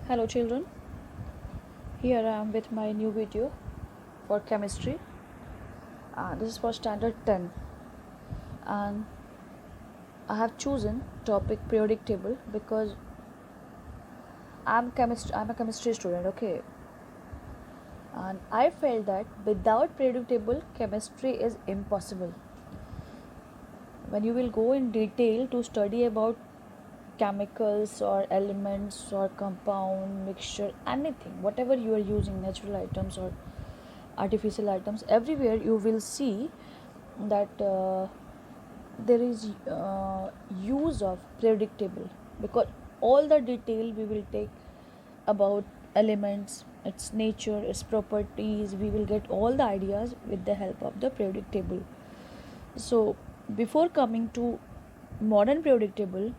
Hello children, here I am with my new video for chemistry. This is for standard 10 and I have chosen topic periodic table because I'm a chemistry student, okay? And I felt that without periodic table chemistry is impossible. When you will go in detail to study about chemicals or elements or compound mixture, anything, whatever you are using, natural items or artificial items, everywhere you will see that there is use of periodic table, because all the detail we will take about elements, its nature, its properties, we will get all the ideas with the help of the periodic table. So before coming to modern periodic table,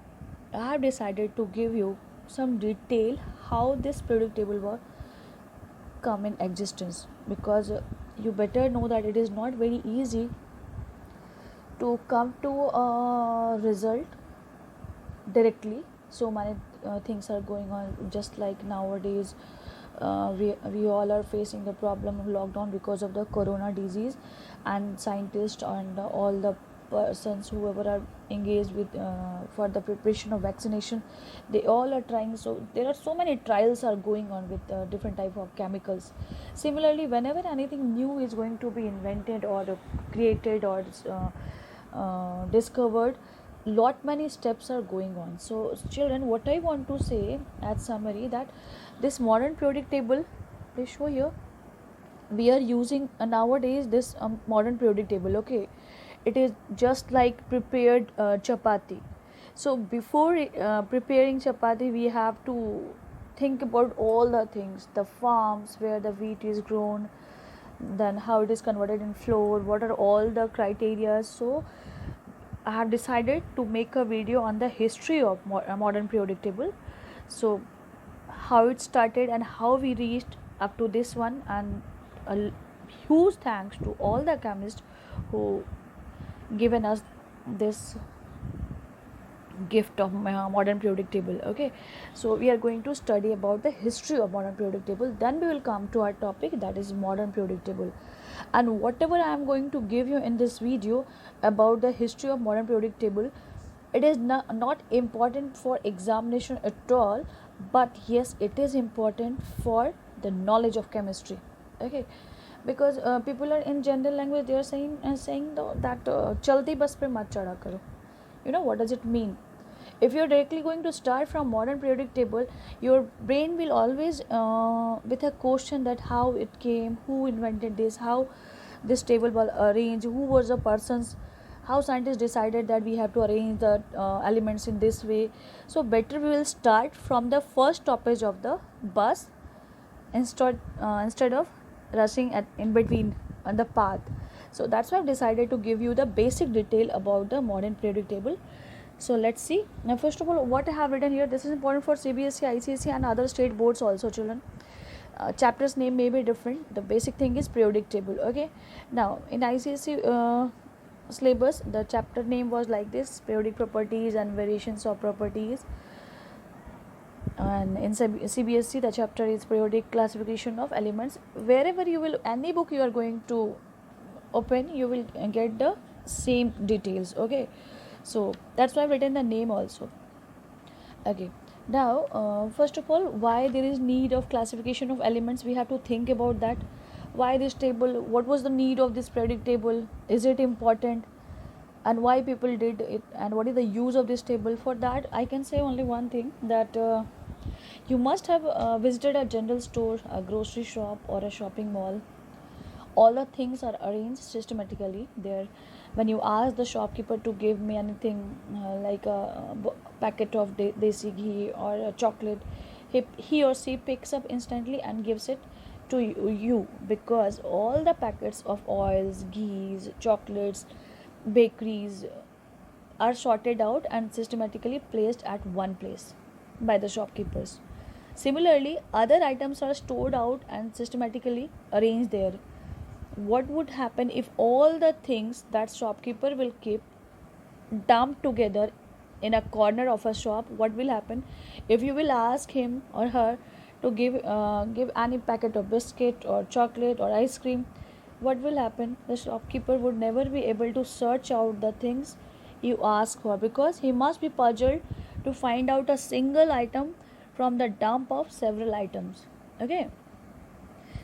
I have decided to give you some detail how this periodic table was come in existence, because you better know that it is not very easy to come to a result directly. So many things are going on, just like nowadays we all are facing the problem of lockdown because of the corona disease, and scientists and all the persons whoever are engaged with for the preparation of vaccination, they all are trying. So there are so many trials are going on with different type of chemicals. Similarly, whenever anything new is going to be invented or created or discovered, lot many steps are going on. So children, what I want to say as summary, that this modern periodic table, they show here, we are using nowadays this modern periodic table, okay? It is just like prepared chapati. So before preparing chapati, we have to think about all the things, the farms where the wheat is grown, then how it is converted in flour, what are all the criteria. So I have decided to make a video on the history of modern periodic table. So how it started and how we reached up to this one, and a huge thanks to all the chemists who given us this gift of modern periodic table. Okay, so we are going to study about the history of modern periodic table, then we will come to our topic, that is modern periodic table. And whatever I am going to give you in this video about the history of modern periodic table, it is not important for examination at all, but yes, it is important for the knowledge of chemistry. Okay, because people are in general language, they are saying that chalti bus pe mat chada karo. You know what does it mean? If you're directly going to start from modern periodic table, your brain will always with a question that how it came, who invented this, how this table was arranged, who was the persons, how scientists decided that we have to arrange the elements in this way. So better we will start from the first stoppage of the bus, instead of rushing at in between on the path. So that's why I've decided to give you the basic detail about the modern periodic table. So let's see. Now first of all, what I have written here, this is important for CBSE, ICSE and other state boards also, children. Chapters name may be different, the basic thing is periodic table. Okay, now in ICSE syllabus, the chapter name was like this: periodic properties and variations of properties. And in CBSE, the chapter is periodic classification of elements. Wherever you will, any book you are going to open, you will get the same details. Okay, so that's why I've written the name also. Okay, now first of all, why there is need of classification of elements, we have to think about that. Why this table, what was the need of this periodic table, is it important, and why people did it, and what is the use of this table. For that I can say only one thing, that you must have visited a general store, a grocery shop or a shopping mall. All the things are arranged systematically there. When you ask the shopkeeper to give me anything, like a packet of desi ghee or a chocolate, he or she picks up instantly and gives it to you, because all the packets of oils, ghees, chocolates, bakeries are sorted out and systematically placed at one place by the shopkeepers. Similarly, other items are stored out and systematically arranged there. What would happen if all the things that shopkeeper will keep dumped together in a corner of a shop, what will happen? If you will ask him or her to give any packet of biscuit or chocolate or ice cream, what will happen? The shopkeeper would never be able to search out the things you ask for, because he must be puzzled to find out a single item from the dump of several items. Okay,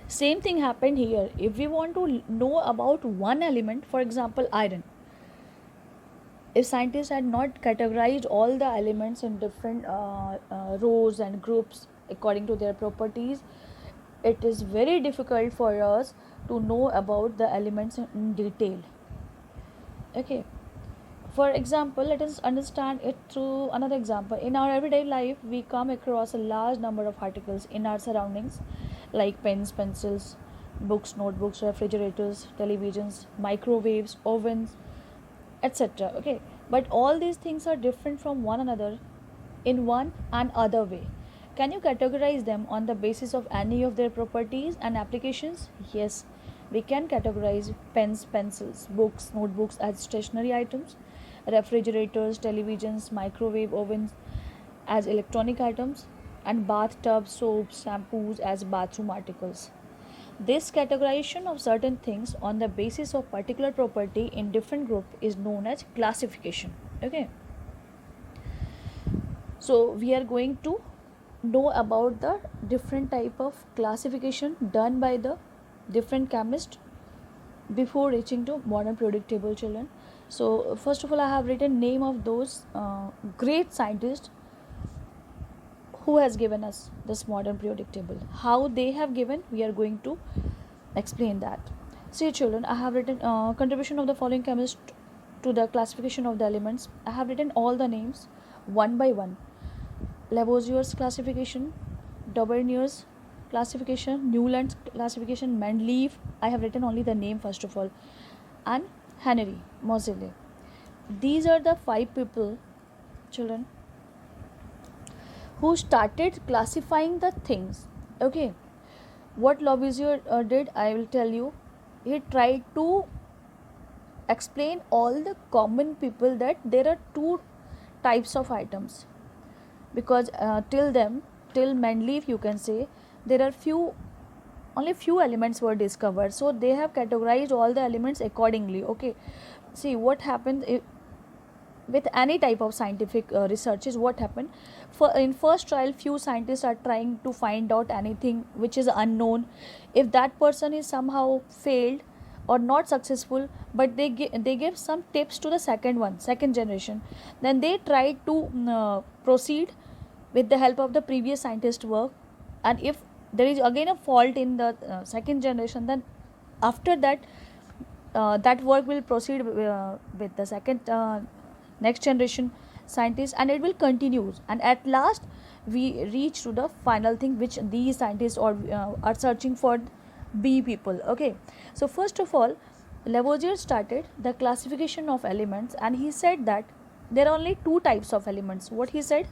same thing happened here. If we want to know about one element, for example iron, if scientists had not categorized all the elements in different rows and groups according to their properties, it is very difficult for us to know about the elements in detail. Okay, for example, let us understand it through another example. In our everyday life, we come across a large number of articles in our surroundings, like pens, pencils, books, notebooks, refrigerators, televisions, microwaves, ovens, etc. Okay, but all these things are different from one another in one and other way. Can you categorize them on the basis of any of their properties and applications? Yes, we can categorize pens, pencils, books, notebooks as stationary items, refrigerators, televisions, microwave ovens as electronic items, and bathtubs, soaps, shampoos as bathroom articles. This categorization of certain things on the basis of particular property in different group is known as classification. Okay, so we are going to know about the different type of classification done by the different chemists before reaching to modern periodic table, children. So first of all, I have written name of those great scientists who has given us this modern periodic table. How they have given, we are going to explain that. See children, I have written contribution of the following chemists to the classification of the elements. I have written all the names one by one. Lavoisier's classification, Daubernier's classification, Newland's classification, Mendeleev, I have written only the name first of all, and Henry Moseley. These are the 5 people, children, who started classifying the things. Okay, what Lavoisier did, I will tell you. He tried to explain all the common people that there are 2 types of items, because till Mendeleev, you can say, there are only few elements were discovered, so they have categorized all the elements accordingly. Okay, see what happened with any type of scientific research is what happened. In first trial, few scientists are trying to find out anything which is unknown. If that person is somehow failed or not successful, but they give some tips to the second generation, then they try to proceed with the help of the previous scientist work. And if there is again a fault in the second generation, then after that that work will proceed with the second next generation scientists, and it will continue, and at last we reach to the final thing which these scientists are searching for, B people. Okay, so first of all, Lavoisier started the classification of elements, and he said that there are only 2 types of elements. What he said?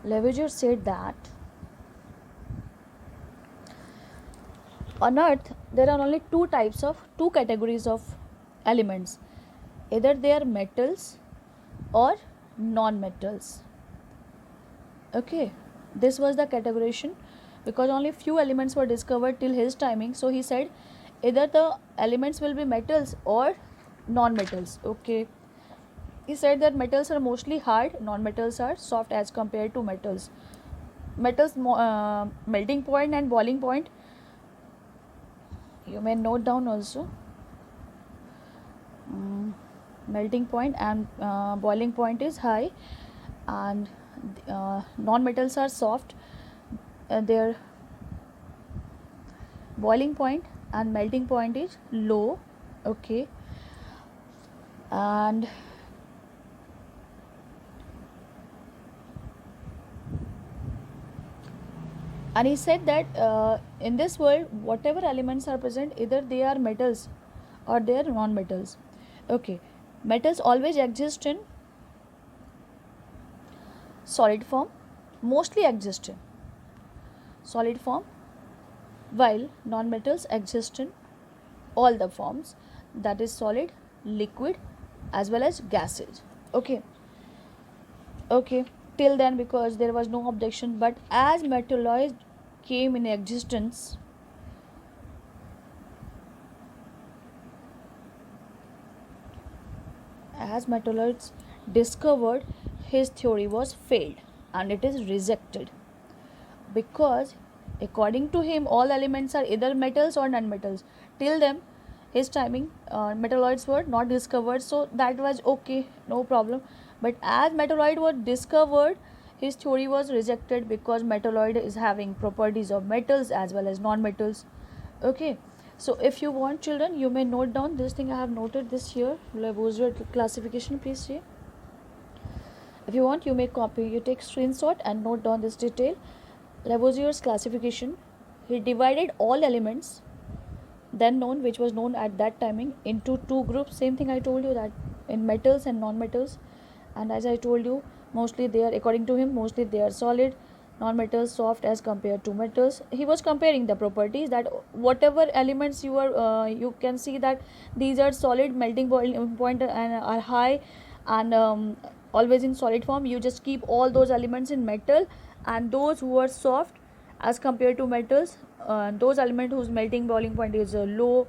Lavoisier said that on earth there are only 2 categories of elements. Either they are metals or non-metals. Okay, this was the categorization, because only few elements were discovered till his timing. So he said either the elements will be metals or non-metals. Okay, he said that metals are mostly hard, non-metals are soft as compared to metals. Metals melting point and boiling point, you may note down also. Melting point and boiling point is high, and non-metals are soft. Their boiling point and melting point is low. Okay, and he said that in this world, whatever elements are present, either they are metals or they are non-metals. Okay, metals always exist in solid form, mostly exist in solid form, while non-metals exist in all the forms, that is solid, liquid as well as gases. Okay, okay, till then, because there was no objection. But as metalloids came in existence, as metalloids discovered, his theory was failed and it is rejected, because according to him all elements are either metals or non-metals. Till then, his timing, metalloids were not discovered, so that was okay, no problem. But as metalloid were discovered, his theory was rejected, because metalloid is having properties of metals as well as non-metals. Okay, so if you want, children, you may note down this thing. I have noted this here, Lavoisier classification. Please see. If you want, you may copy, you take screenshot and note down this detail. Lavoisier's classification, he divided all elements then known, which was known at that timing, into two groups. Same thing I told you, that in metals and non-metals. And as I told you, mostly they are, according to him, mostly they are solid, non-metals soft as compared to metals. He was comparing the properties, that whatever elements you are, you can see that these are solid, melting point and are high, and always in solid form. You just keep all those elements in metal, and those who are soft as compared to metals, those elements whose melting boiling point is low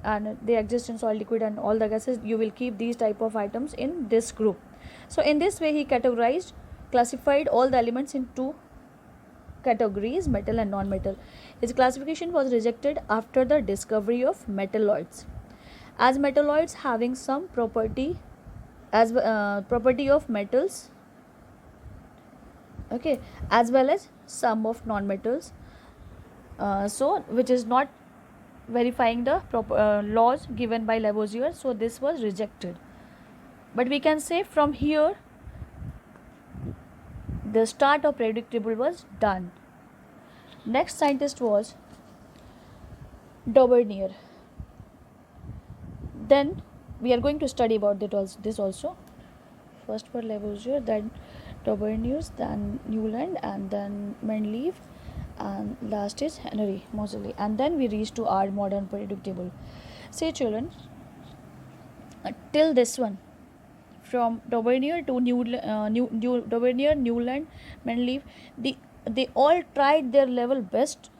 and they exist in solid, liquid and all the gases, you will keep these type of items in this group. So in this way he categorized, classified all the elements in two categories, metal and non-metal. His classification was rejected after the discovery of metalloids, as metalloids having some property as property of metals, okay, as well as some of non-metals, so which is not verifying the laws given by Lavoisier, so this was rejected. But we can say from here the start of periodic table was done. Next scientist was Dauvergne. Then we are going to study about this also. First for Lavoisier, then Dauvergne, then Newland, and then Mendeleev, and last is Henry Moseley, and then we reach to our modern periodic table. Say, children, till this one, from Dauvergne to Dauvergne, Newland, Mendeleev, they all tried their level best.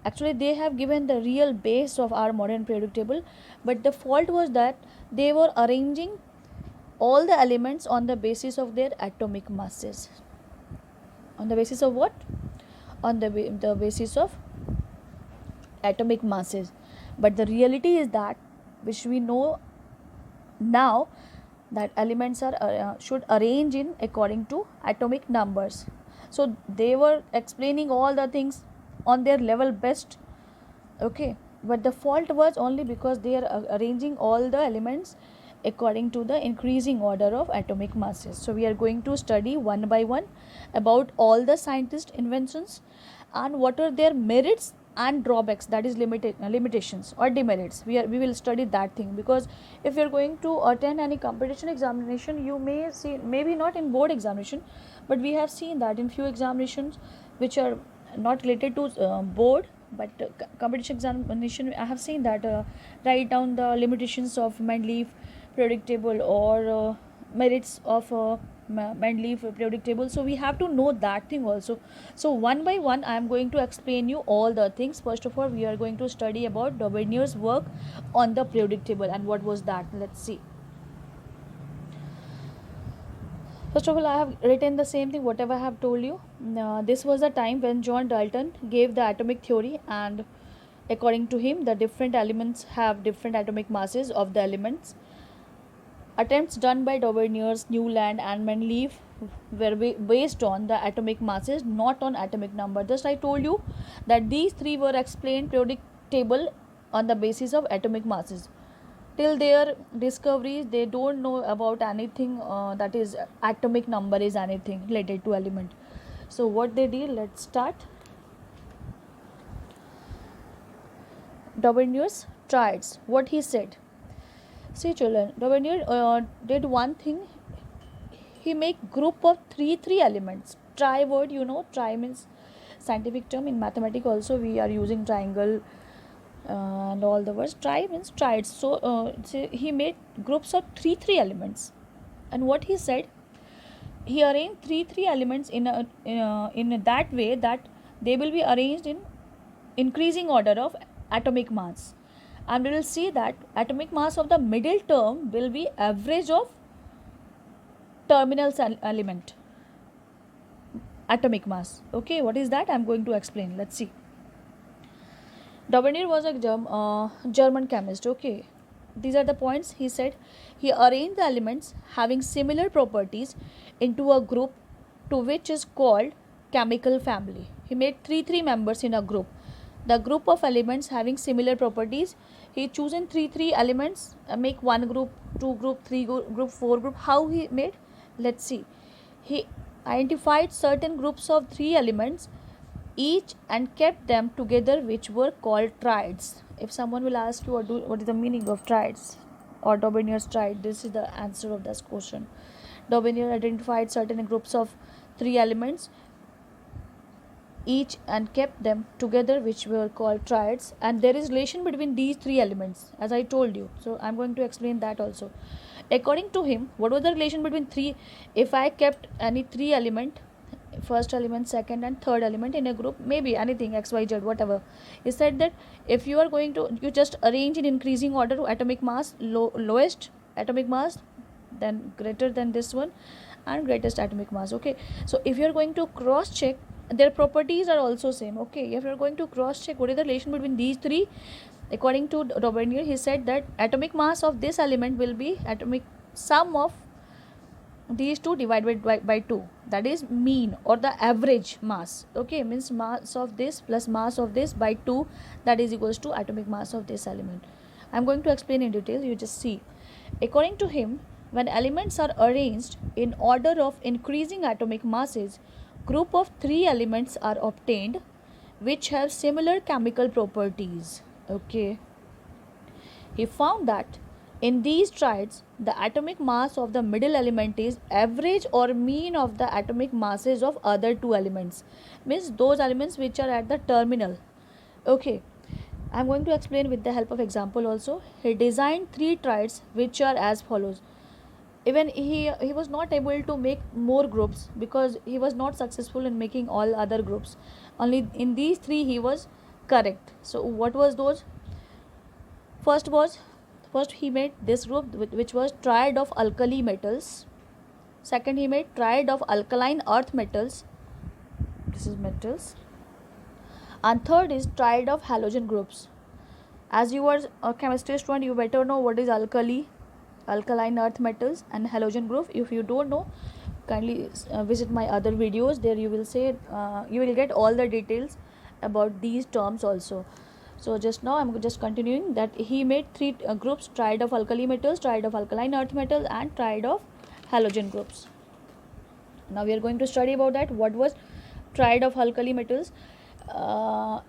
Actually, they have given the real base of our modern periodic table, but the fault was that they were arranging all the elements on the basis of their atomic masses. On the basis of what? On the basis of atomic masses. But the reality is that, which we know now, that elements are should arrange in according to atomic numbers. So they were explaining all the things on their level best, okay, but the fault was only because they are arranging all the elements according to the increasing order of atomic masses. So we are going to study one by one about all the scientist inventions and what are their merits and drawbacks, that is limitations or demerits. We will study that thing, because if you are going to attend any competition examination, you may see, maybe not in board examination, but we have seen that in few examinations which are not related to board but competition examination, I have seen that write down the limitations of Mendeleev periodic table or merits of Mendeleev periodic table. So we have to know that thing also. So one by one I am going to explain you all the things. First of all, we are going to study about Dauvernier's work on the periodic table, and what was that. Let's see. First of all, I have written the same thing whatever I have told you. This was the time when John Dalton gave the atomic theory, and according to him the different elements have different atomic masses of the elements. Attempts done by Dauvergne, Newland and Mendeleev were based on the atomic masses, not on atomic number. Just I told you that these three were explained periodic table on the basis of atomic masses. Till their discoveries, they don't know about anything that is atomic number is anything related to element. So what they did, let's start. Dauvernier's triads, what he said. See, children, Dauvergne did one thing. He make group of three elements. Tri word, you know, tri means scientific term. In mathematics also we are using triangle, And all the words. Tri means tried. So he made groups of three elements. And what he said, he arranged three elements in that way that they will be arranged in increasing order of atomic mass. And we will see that atomic mass of the middle term will be average of terminal element atomic mass. Okay, what is that? I'm going to explain. Let's see. Daubeney was a German chemist. Okay, these are the points. He said he arranged the elements having similar properties into a group to which is called chemical family. He made three members in a group. The group of elements having similar properties, he chosen three elements, make one group, two group, three group, four group. How he made? Let's see. He identified certain groups of three elements each and kept them together, which were called triads. If someone will ask you what is the meaning of triads or Daubeney's triad, this is the answer of this question. Daubeney identified certain groups of three elements each and kept them together, which were called triads, and there is relation between these three elements, as I told you. So I'm going to explain that also. According to him, what was the relation between three? If I kept any three element, first element, second and third element in a group, maybe anything XYZ, whatever, he said that if you are going to, you just arrange in increasing order to atomic mass, lowest atomic mass, then greater than this one, and greatest atomic mass. Okay, so if you are going to cross check, their properties are also same. Okay, if you are going to cross check what is the relation between these three, according to Daubeney, he said that atomic mass of this element will be atomic sum of these two divided by 2, that is mean or the average mass. Okay, means mass of this plus mass of this by 2, that is equals to atomic mass of this element. I'm going to explain in detail, you just see. According to him, when elements are arranged in order of increasing atomic masses, group of three elements are obtained which have similar chemical properties. Okay, he found that in these triads, the atomic mass of the middle element is average or mean of the atomic masses of other two elements. Means those elements which are at the terminal. Okay, I am going to explain with the help of example also. He designed three triads which are as follows. Even he was not able to make more groups because he was not successful in making all other groups. Only in these three he was correct. So what was those? First he made this group which was triad of alkali metals. Second he made triad of alkaline earth metals. This is metals. And third is triad of halogen groups. As you are a chemistry student, you better know what is alkaline earth metals and halogen group. If you don't know, kindly visit my other videos. There you will say you will get all the details about these terms also. So just now I'm just continuing that he made three groups: triad of alkali metals, triad of alkaline earth metals, and triad of halogen groups. Now we are going to study about that. What was triad of alkali metals?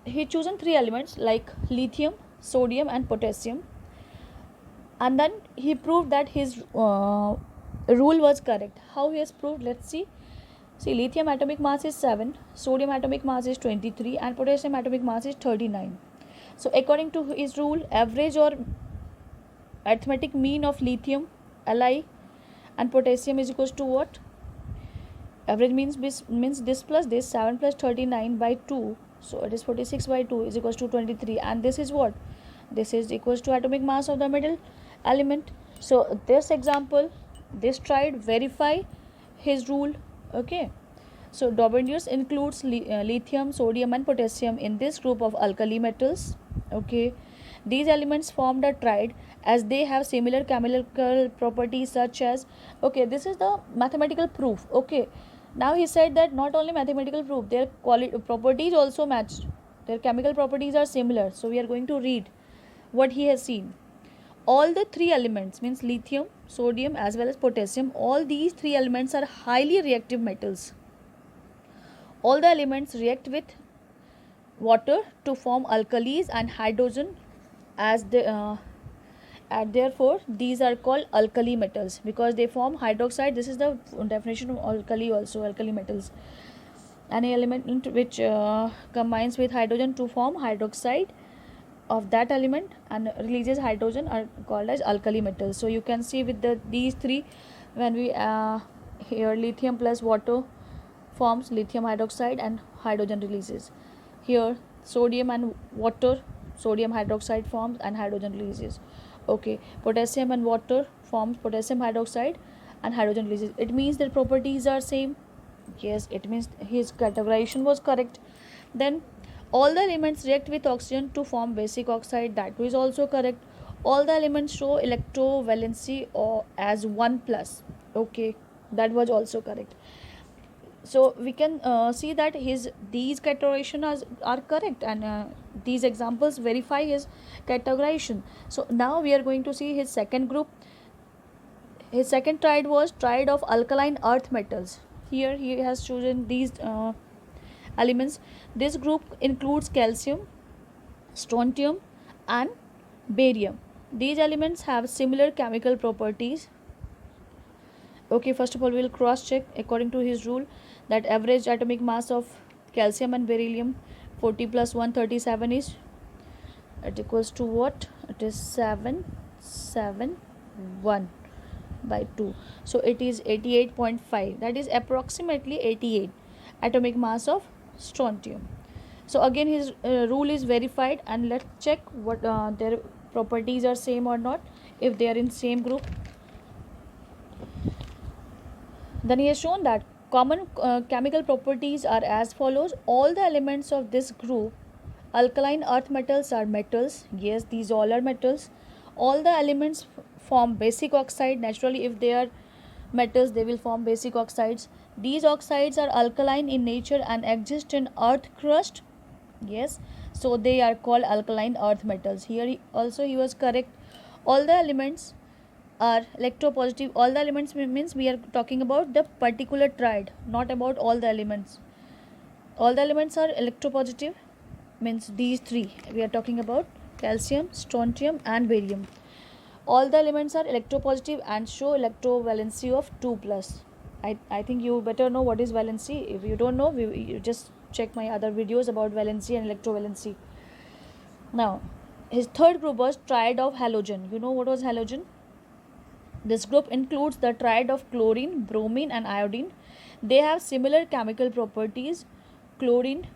He chosen three elements like lithium, sodium, and potassium, and then he proved that his rule was correct. How he has proved? Let's see. See, lithium atomic mass is 7, sodium atomic mass is 23, and potassium atomic mass is 39. So according to his rule, average or arithmetic mean of lithium, Li, and potassium is equals to what? Average means this plus this, 7 plus 39 by 2. So it is 46 by 2 is equals to 23. And this is what? This is equals to atomic mass of the middle element. So this example, this tried verify his rule. Okay. So Daubeney includes lithium, sodium, and potassium in this group of alkali metals. Okay, these elements formed a triad as they have similar chemical properties such as, okay, this is the mathematical proof. Okay, now he said that not only mathematical proof, their properties also matched, their chemical properties are similar. So we are going to read what he has seen. All the three elements, means lithium, sodium as well as potassium, all these three elements are highly reactive metals. All the elements react with water to form alkalis and hydrogen as and therefore these are called alkali metals because they form hydroxide. This is the definition of alkali also, alkali metals. Any element which combines with hydrogen to form hydroxide of that element and releases hydrogen are called as alkali metals. So you can see with these three, when we here lithium plus water forms lithium hydroxide and hydrogen releases. Here sodium and water, sodium hydroxide forms and hydrogen releases. Okay, potassium and water forms potassium hydroxide and hydrogen releases. It means their properties are same. Yes, it means his categorization was correct. Then all the elements react with oxygen to form basic oxide, that is also correct. All the elements show electrovalency or as 1 plus. Okay, that was also correct. So we can see that these categorization are correct, and these examples verify his categorization. So now we are going to see his second group. His second triad was triad of alkaline earth metals. Here he has chosen these elements. This group includes calcium, strontium and barium. These elements have similar chemical properties. Okay, first of all we will cross check according to his rule that average atomic mass of calcium and beryllium 40 plus 137 is, it equals to what? It is 771 by 2. So it is 88.5, that is approximately 88 atomic mass of strontium. So again his rule is verified, and let's check what their properties are same or not. If they are in same group, then he has shown that common chemical properties are as follows. All the elements of this group alkaline earth metals are metals. Yes, these all are metals. All the elements form basic oxide. Naturally, if they are metals, they will form basic oxides. These oxides are alkaline in nature and exist in earth crust. Yes, so they are called alkaline earth metals. Here he was correct. All the elements are electropositive. All the elements means we are talking about the particular triad, not about all the elements. All the elements are electropositive, means these three we are talking about: calcium, strontium and barium. All the elements are electropositive and show electrovalency of 2 plus. I think you better know what is valency. If you don't know, you just check my other videos about valency and electrovalency. Now his third group was triad of halogen. You know what was halogen? This group includes the triad of chlorine, bromine and iodine. They have similar chemical properties. Chlorine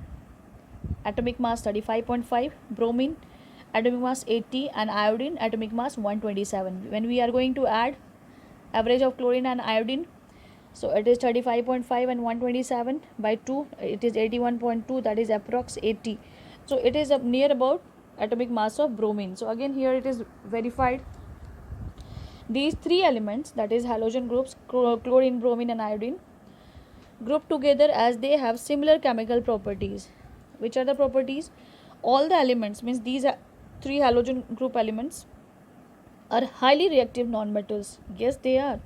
atomic mass 35.5, bromine atomic mass 80 and iodine atomic mass 127. When we are going to add average of chlorine and iodine, so it is 35.5 and 127 by 2, it is 81.2, that is approx 80. So it is near about atomic mass of bromine. So again here it is verified. These three elements, that is halogen groups, chlorine, bromine and iodine, group together as they have similar chemical properties. Which are the properties? All the elements, means these are three halogen group elements, are highly reactive nonmetals. Yes, they are.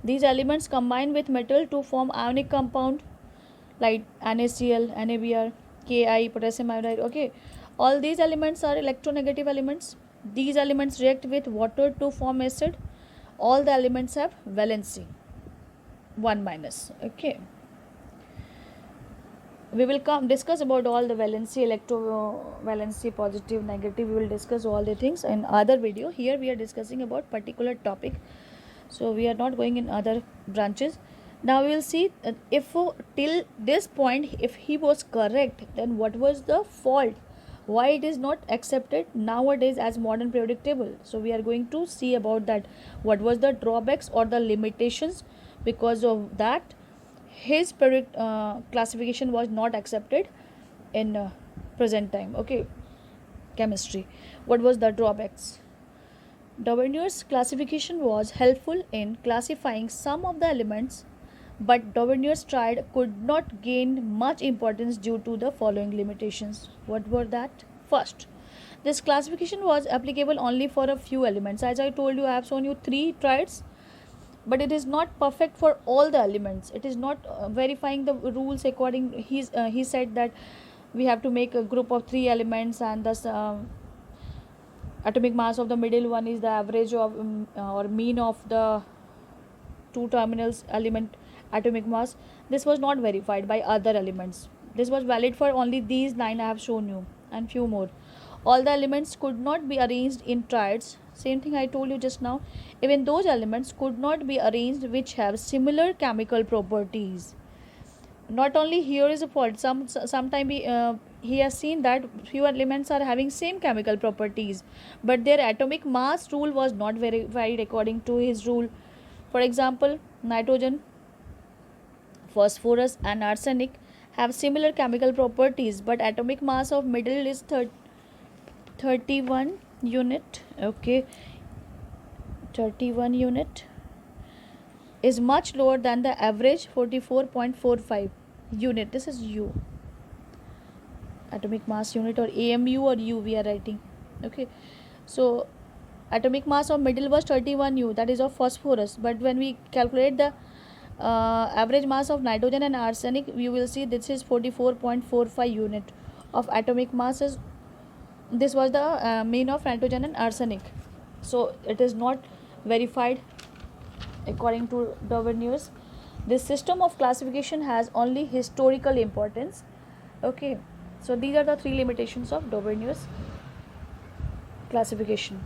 These elements combine with metal to form ionic compound like NaCl, NaBr, Ki, potassium iodide. Okay, all these elements are electronegative elements. These elements react with water to form acid. All the elements have valency 1 minus. Okay, we will discuss about all the valency, electrovalency, positive, negative. We will discuss all the things in other video. Here we are discussing about particular topic, so we are not going in other branches. Now we will see if till this point if he was correct, then what was the fault, why it is not accepted nowadays as modern periodic table. So we are going to see about that, what was the drawbacks or the limitations because of that his periodic classification was not accepted in present time. Okay, chemistry. What was the drawbacks? Dauvernier's classification was helpful in classifying some of the elements, but Dauvernier's triad could not gain much importance due to the following limitations. What were that? First, this classification was applicable only for a few elements. As I told you, I have shown you three triads, but it is not perfect for all the elements. It is not verifying the rules according. He said that we have to make a group of three elements, and thus atomic mass of the middle one is the average of or mean of the two terminals element atomic mass. This was not verified by other elements. This was valid for only these 9 I have shown you and few more. All the elements could not be arranged in triads. Same thing I told you just now. Even those elements could not be arranged which have similar chemical properties. Not only here is a fault. Sometime he has seen that few elements are having same chemical properties, but their atomic mass rule was not verified according to his rule. For example, nitrogen, phosphorus and arsenic have similar chemical properties, but atomic mass of middle is 31 unit. Okay, 31 unit is much lower than the average 44.45 unit. This is U, atomic mass unit, or AMU or U we are writing. Okay, so atomic mass of middle was 31 U, that is of phosphorus, but when we calculate the average mass of nitrogen and arsenic, you will see this is 44.45 unit of atomic masses. This was the mean of nitrogen and arsenic, so it is not verified according to Daveniers. This system of classification has only historical importance. Okay, so these are the three limitations of Daveniers classification.